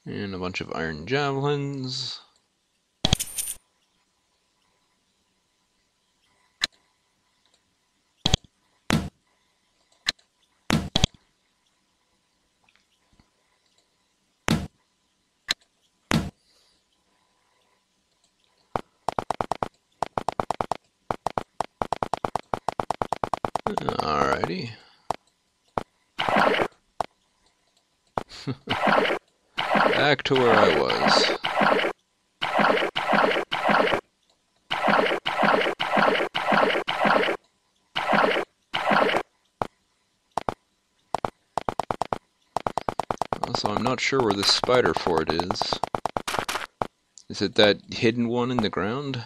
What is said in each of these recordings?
And a bunch of iron javelins. Alrighty. Back to where I was. Also, I'm not sure where the spider fort is. Is it that hidden one in the ground?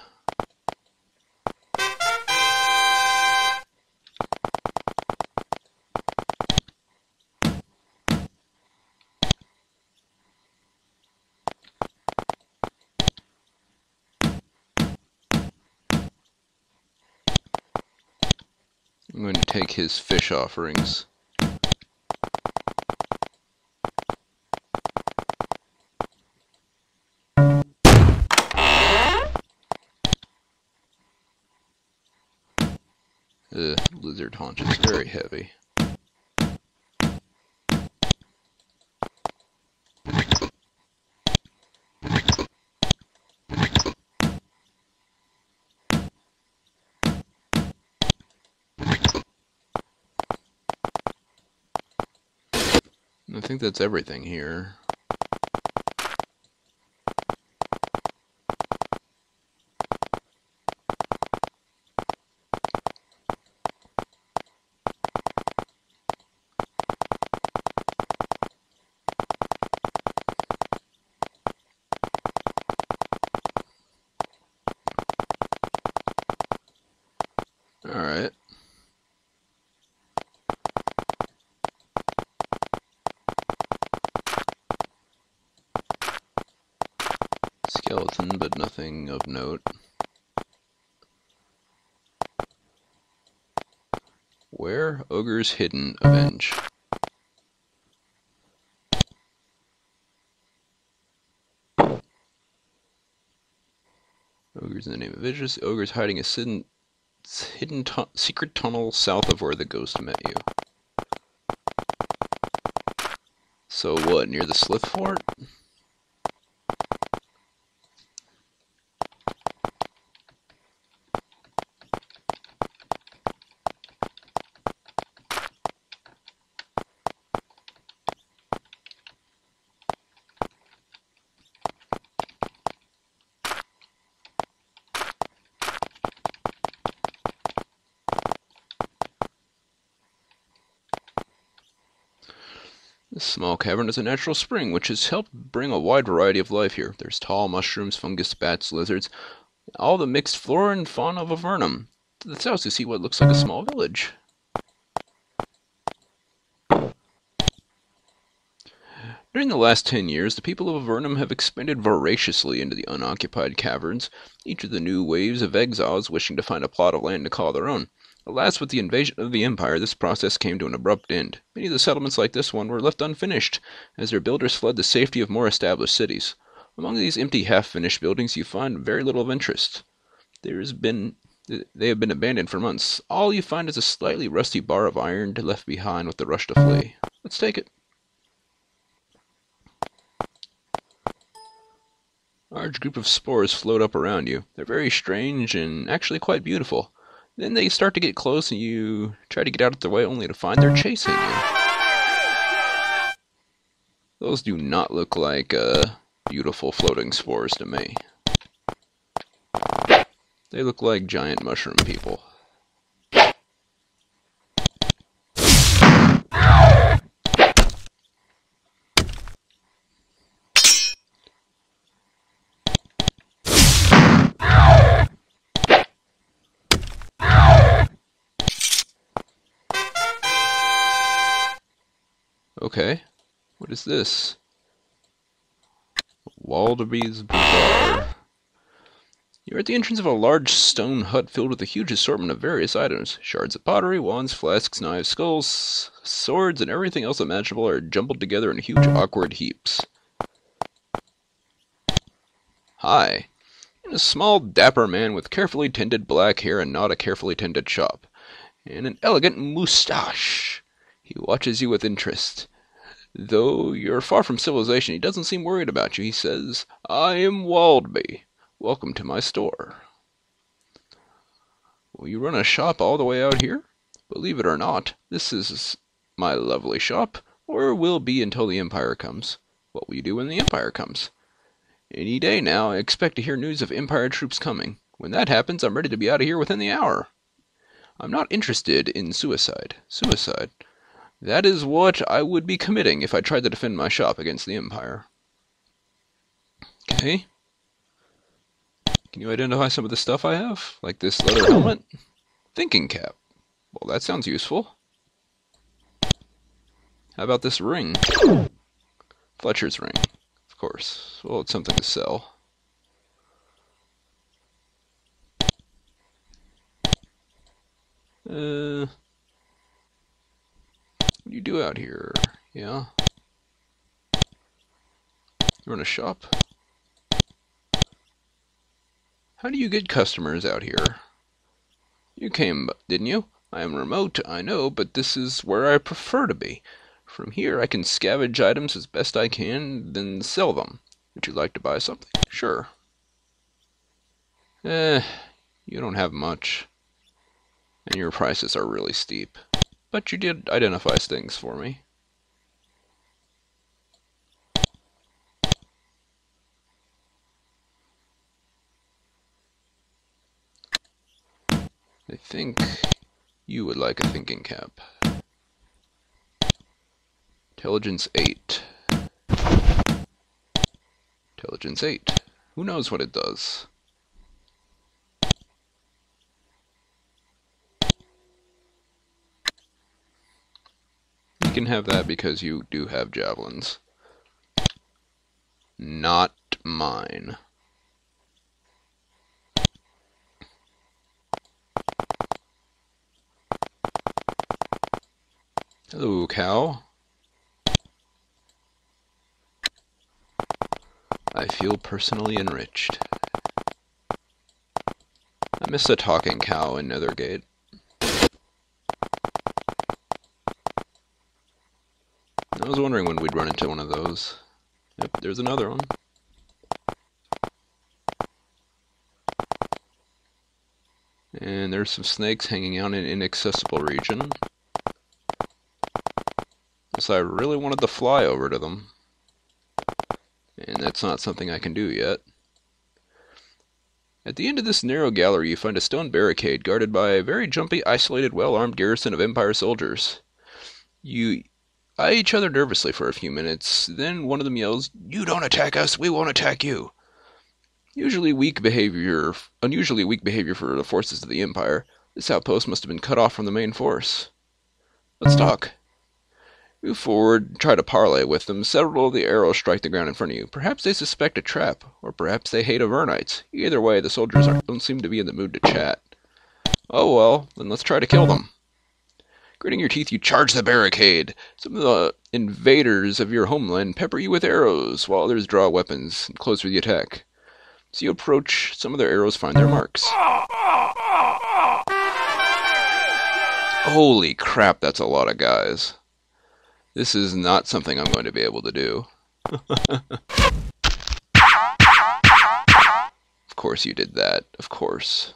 I'm going to take his fish offerings. Lizard haunch is very heavy. I think that's everything here. Alright. Skeleton, but nothing of note. Where? Ogres hidden. Avenge. Ogres in the name of Idris. Ogres hiding a hidden secret tunnel south of where the ghost met you. So what, near the Slith Fort? This small cavern is a natural spring, which has helped bring a wide variety of life here. There's tall mushrooms, fungus, bats, lizards, all the mixed flora and fauna of Avernum. To the south you see what looks like a small village. During the last 10 years, the people of Avernum have expanded voraciously into the unoccupied caverns, each of the new waves of exiles wishing to find a plot of land to call their own. Alas, with the invasion of the Empire, this process came to an abrupt end. Many of the settlements like this one were left unfinished, as their builders fled the safety of more established cities. Among these empty, half-finished buildings you find very little of interest. They have been abandoned for months. All you find is a slightly rusty bar of iron left behind with the rush to flee. Let's take it. A large group of spores float up around you. They're very strange and actually quite beautiful. Then they start to get close and you try to get out of their way only to find they're chasing you. Those do not look like beautiful floating spores to me. They look like giant mushroom people. Okay, what is this? Walderby's Bazaar. You're at the entrance of a large stone hut filled with a huge assortment of various items. Shards of pottery, wands, flasks, knives, skulls, swords, and everything else imaginable are jumbled together in huge awkward heaps. Hi. And a small, dapper man with carefully tended black hair and not a carefully tended shop, and an elegant moustache. He watches you with interest. Though you're far from civilization, he doesn't seem worried about you. He says, I am Waldby. Welcome to my store. Will you run a shop all the way out here? Believe it or not, this is my lovely shop, or will be until the Empire comes. What will you do when the Empire comes? Any day now, I expect to hear news of Empire troops coming. When that happens, I'm ready to be out of here within the hour. I'm not interested in suicide. Suicide? That is what I would be committing if I tried to defend my shop against the Empire. Okay. Can you identify some of the stuff I have? Like this leather helmet? Thinking cap. Well, that sounds useful. How about this ring? Fletcher's ring. Of course. Well, it's something to sell. What do you do out here? Yeah? You run a shop? How do you get customers out here? You came, didn't you? I am remote, I know, but this is where I prefer to be. From here I can scavenge items as best I can, then sell them. Would you like to buy something? Sure. You don't have much. And your prices are really steep. But you did identify things for me. I think you would like a thinking cap. Intelligence 8. Intelligence 8. Who knows what it does? You can have that because you do have javelins. Not mine. Hello, cow. I feel personally enriched. I miss a talking cow in Nethergate. I was wondering when we'd run into one of those. Yep, there's another one. And there's some snakes hanging out in an inaccessible region. So I really wanted to fly over to them. And that's not something I can do yet. At the end of this narrow gallery you find a stone barricade guarded by a very jumpy, isolated, well-armed garrison of Empire soldiers. You eye each other nervously for a few minutes, then one of them yells, "You don't attack us, we won't attack you." Unusually weak behavior for the forces of the Empire. This outpost must have been cut off from the main force. Let's talk. Move forward, try to parley with them. Several of the arrows strike the ground in front of you. Perhaps they suspect a trap, or perhaps they hate Avernites. Either way, the soldiers don't seem to be in the mood to chat. Oh well, then let's try to kill them. Gritting your teeth, you charge the barricade. Some of the invaders of your homeland pepper you with arrows, while others draw weapons and close for the attack. As you approach, some of their arrows find their marks. Holy crap, that's a lot of guys. This is not something I'm going to be able to do. Of course you did that. Of course.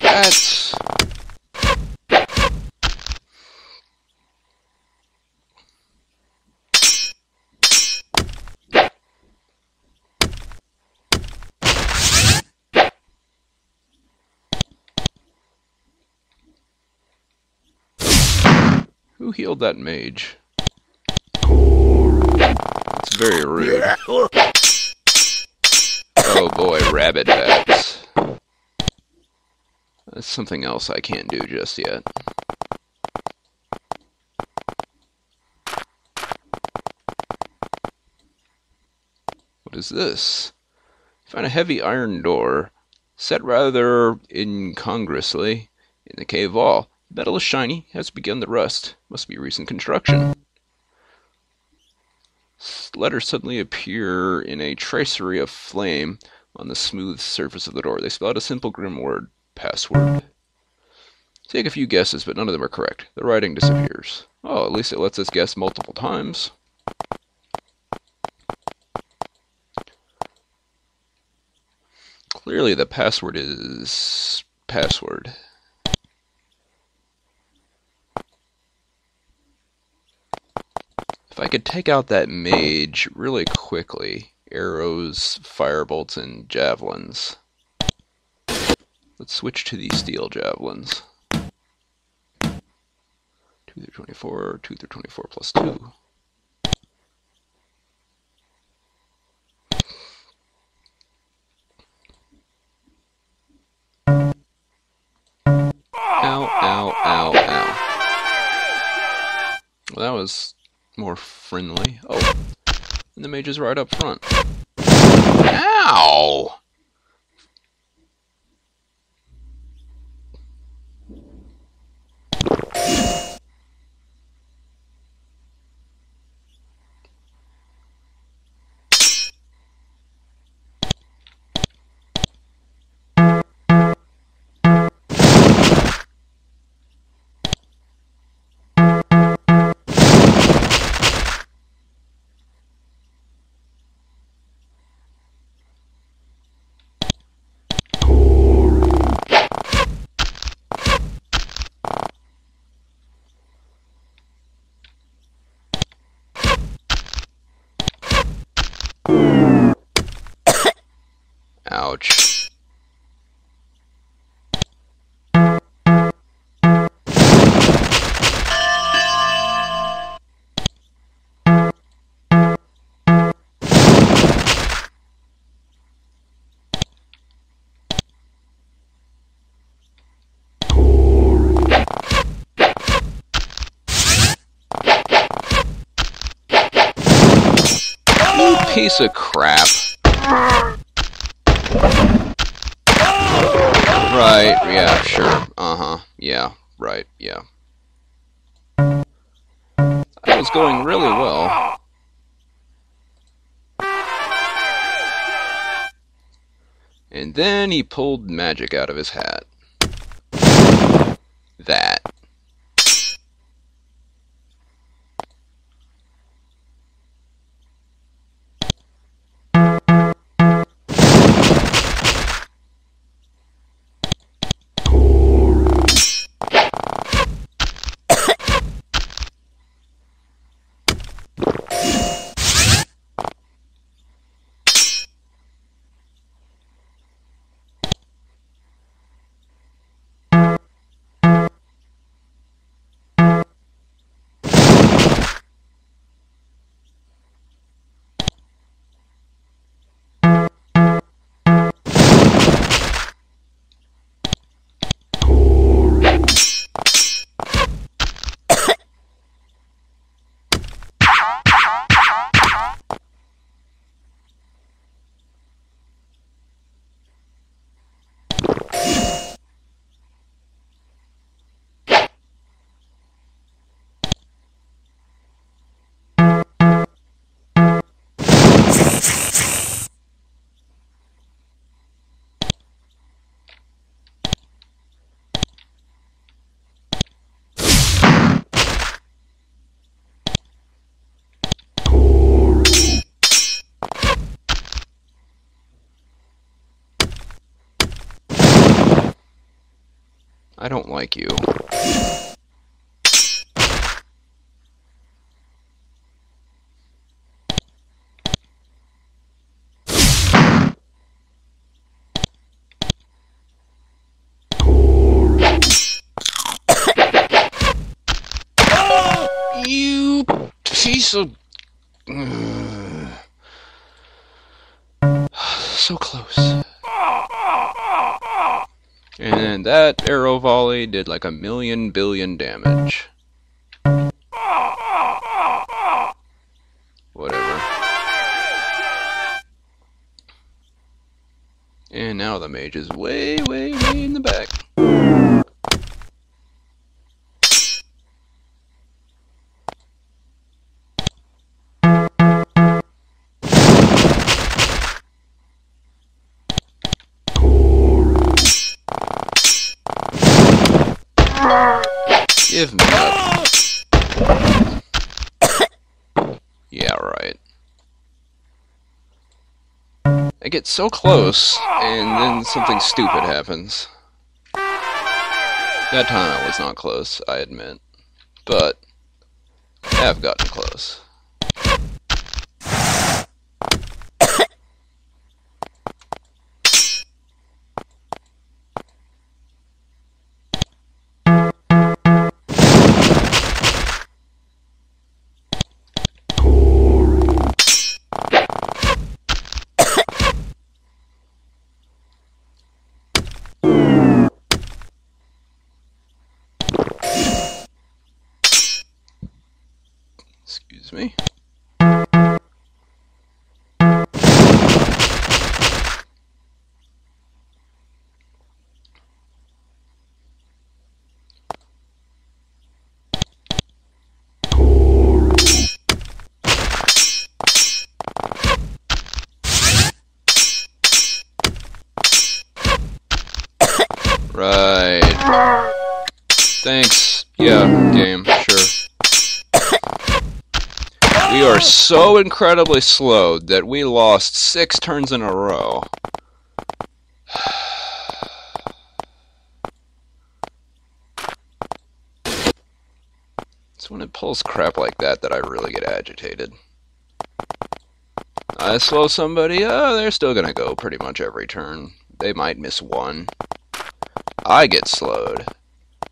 That's... Who healed that mage? It's very rude. Oh boy, rabbit bats. That's something else I can't do just yet. What is this? Find a heavy iron door, set rather incongruously in the cave wall. The metal is shiny, has begun to rust. Must be recent construction. Letters suddenly appear in a tracery of flame on the smooth surface of the door. They spell out a simple grim word, password. Take a few guesses, but none of them are correct. The writing disappears. Oh, at least it lets us guess multiple times. Clearly the password is password. If I could take out that mage really quickly, arrows, firebolts, and javelins. Let's switch to these steel javelins. 2 through 24, 2 through 24 plus 2. Ow, ow, ow, ow. Well, that was more friendly. Oh, and the mage is right up front. Ow! Ouch. You piece of crap. Right, yeah, sure. Uh-huh, yeah, right, yeah. That was going really well. And then he pulled magic out of his hat. That. I don't like you. so... so close. And that arrow volley did like 1,000,000,000,000 damage. Whatever. And now the mage is way, way, way in the back. Give me up. Yeah, right. I get so close, and then something stupid happens. That time I was not close, I admit. But, I have gotten close. Excuse me. Right. Thanks. Yeah, game. Sure. We are so incredibly slow that we lost 6 turns in a row. It's when it pulls crap like that I really get agitated. I slow somebody, they're still gonna go pretty much every turn. They might miss one. I get slowed.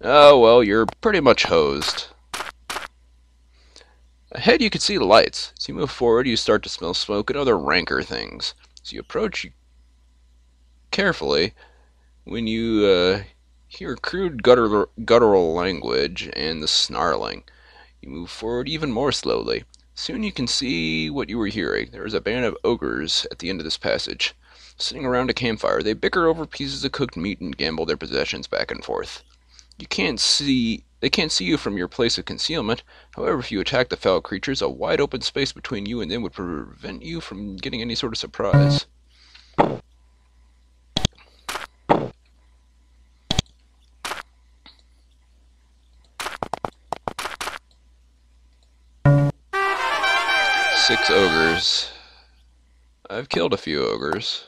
Oh, well, you're pretty much hosed. Ahead you can see the lights. As you move forward, you start to smell smoke and other ranker things. As you approach carefully, when you hear crude guttural language and the snarling, you move forward even more slowly. Soon you can see what you were hearing. There is a band of ogres at the end of this passage. Sitting around a campfire, they bicker over pieces of cooked meat and gamble their possessions back and forth. They can't see you from your place of concealment. However, if you attack the foul creatures, a wide open space between you and them would prevent you from getting any sort of surprise. Six ogres. I've killed a few ogres.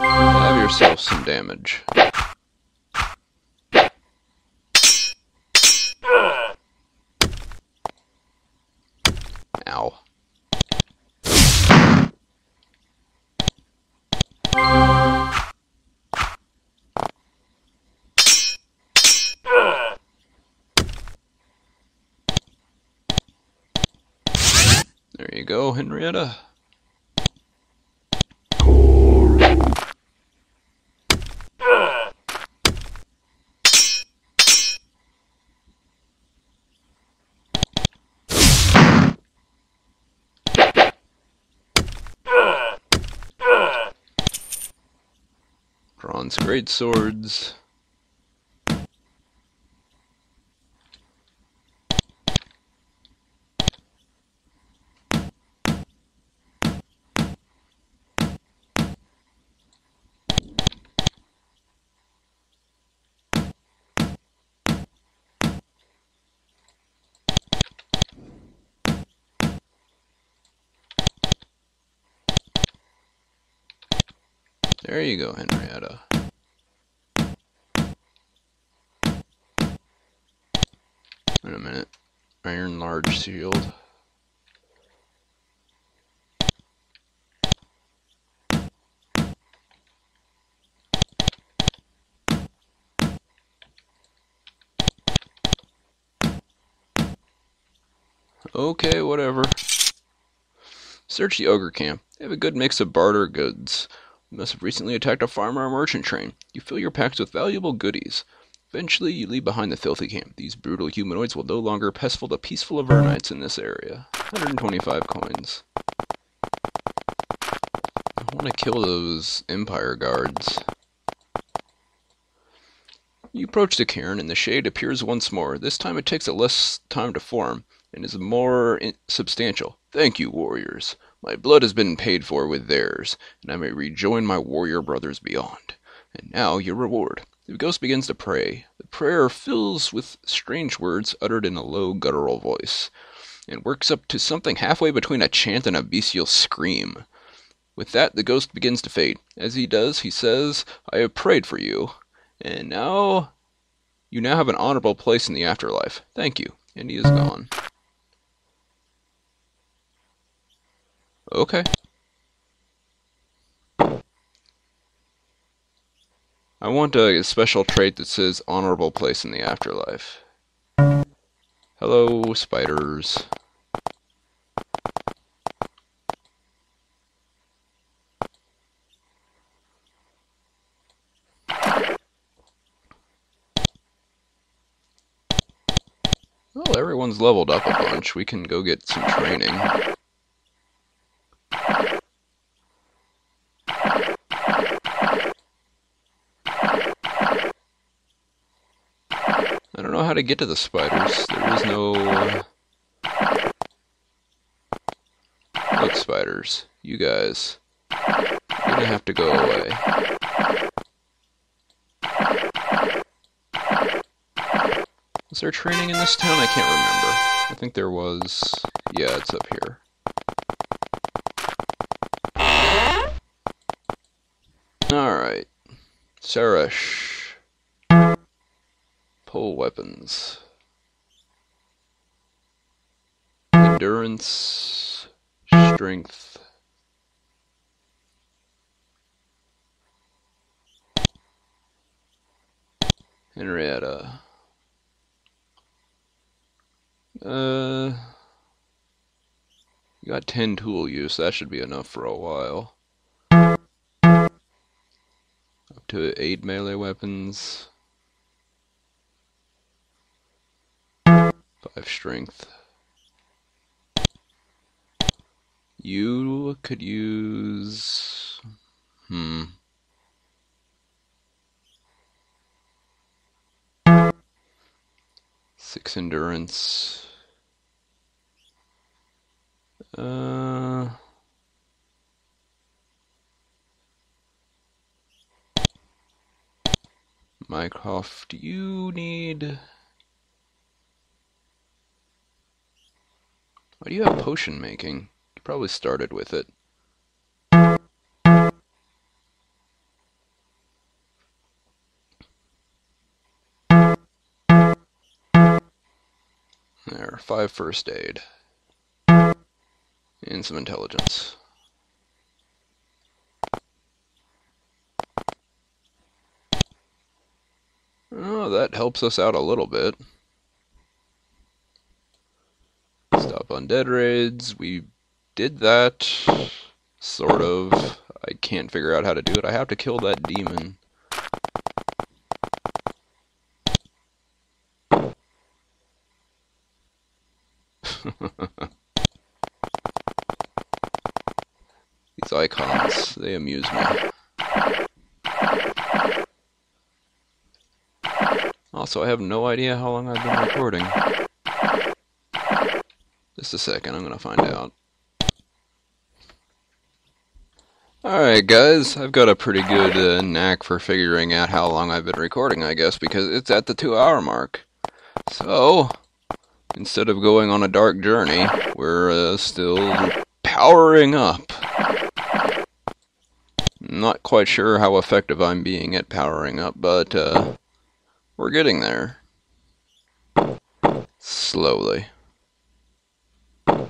Have yourself some damage. Ow. There you go, Henrietta. Bronze greatswords. There you go, Henrietta. Wait a minute. Iron large shield. Okay, whatever. Search the ogre camp. They have a good mix of barter goods. You must have recently attacked a farmer or merchant train. You fill your packs with valuable goodies. Eventually, you leave behind the filthy camp. These brutal humanoids will no longer pestle the peaceful Avernites in this area. 125 coins. I want to kill those Empire guards. You approach the cairn, and the shade appears once more. This time it takes a less time to form, and is more substantial. Thank you, warriors. My blood has been paid for with theirs, and I may rejoin my warrior brothers beyond. And now your reward. The ghost begins to pray. The prayer fills with strange words uttered in a low, guttural voice, and works up to something halfway between a chant and a bestial scream. With that, the ghost begins to fade. As he does, he says, I have prayed for you, and now you now have an honorable place in the afterlife. Thank you. And he is gone. Okay. I want a special trait that says honorable place in the afterlife. Hello, spiders. Well, everyone's leveled up a bunch. We can go get some training. I don't know how to get to the spiders. There is no... Look, spiders. You guys. You're gonna have to go away. Was there training in this town? I can't remember. I think there was... Yeah, it's up here. Alright. Sarash. Pole weapons. Endurance. Strength. Henrietta. You got 10 tool use. That should be enough for a while. Up to 8 melee weapons. 5 strength. You could use... 6 endurance. Mycroft, you need... Why do you have potion making? You probably started with it. There, 5 first aid. And some intelligence. Oh, that helps us out a little bit. Stop undead raids. We did that. Sort of. I can't figure out how to do it. I have to kill that demon. These icons, they amuse me. Also, I have no idea how long I've been recording. Just a second, I'm gonna find out. Alright guys, I've got a pretty good knack for figuring out how long I've been recording, I guess, because it's at the 2-hour mark. So, instead of going on a dark journey, we're still powering up. I'm not quite sure how effective I'm being at powering up, but we're getting there. Slowly. I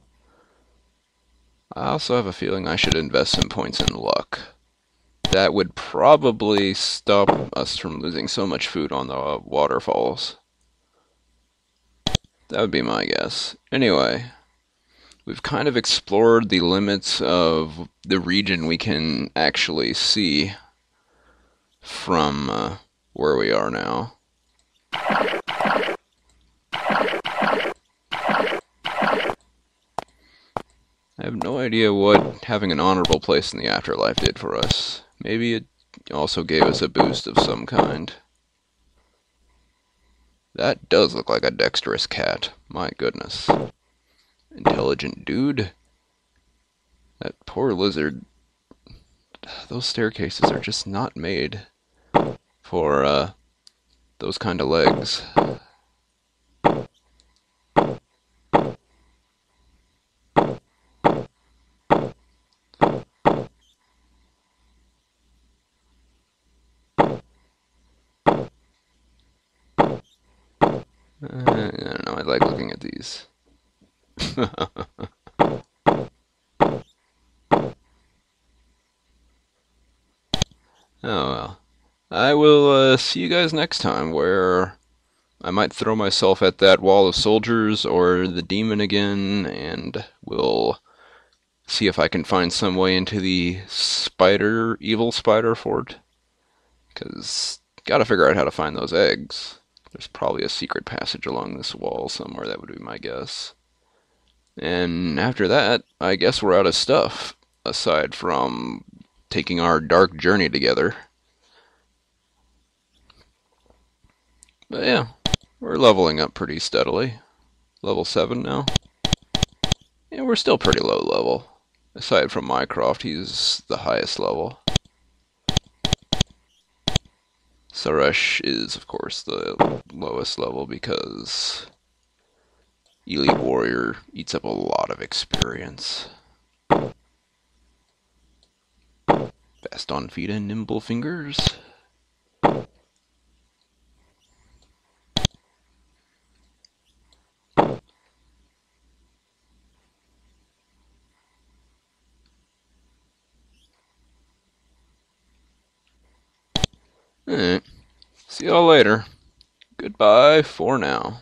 also have a feeling I should invest some points in luck. That would probably stop us from losing so much food on the waterfalls. That would be my guess. Anyway, we've kind of explored the limits of the region we can actually see from where we are now. I have no idea what having an honorable place in the afterlife did for us. Maybe it also gave us a boost of some kind. That does look like a dexterous cat. My goodness. Intelligent dude. That poor lizard. Those staircases are just not made for those kind of legs. I don't know, I like looking at these. Oh well. I will see you guys next time, where I might throw myself at that wall of soldiers or the demon again, and we'll see if I can find some way into the evil spider fort. Because gotta figure out how to find those eggs. There's probably a secret passage along this wall somewhere, that would be my guess. And after that, I guess we're out of stuff, aside from taking our dark journey together. But yeah, we're leveling up pretty steadily. Level 7 now. Yeah, we're still pretty low level. Aside from Mycroft, he's the highest level. Suresh is, of course, the lowest level because Elite Warrior eats up a lot of experience. Fast on feet and nimble fingers. Alright. See y'all later. Goodbye for now.